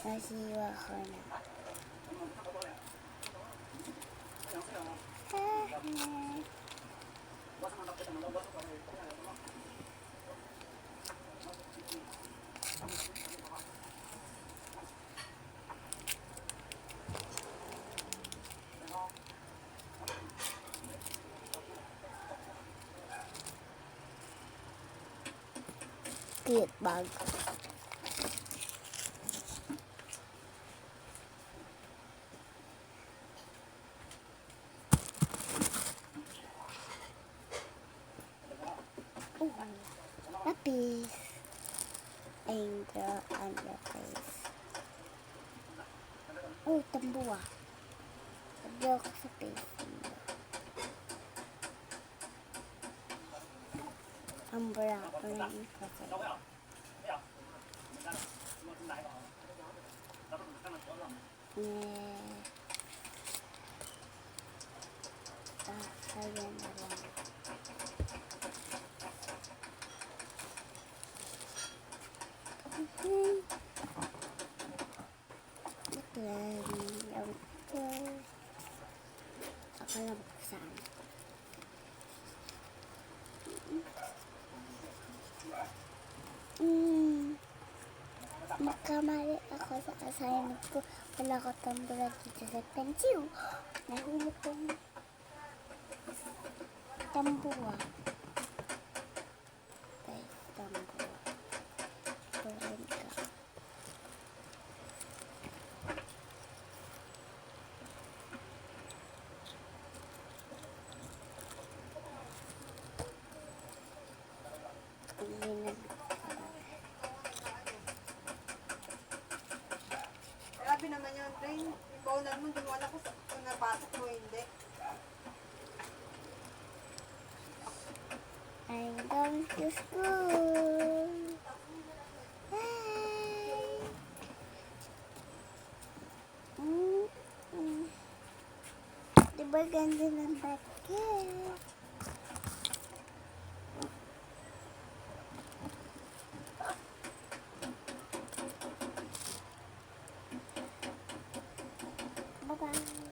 Nasiwa ko na. Cute bag. Lapis. Angel and lapis. Oh, tambua. Sabihan ko sa face. Ang bara ko na yung kasi. Ayan na lang. Akala mo kung saan. Magkamali ako sa assignment ko. Wala ko tambura dito sa pencil. Nahulog kong tambua. Guys, tambua. Tuloy ka. Grabe naman yun, Rain. Ikaw na mo, hindi mo alam kung napasok mo hindi. I'm going to school. Hi. Diba ganda ng basket? Bye-bye.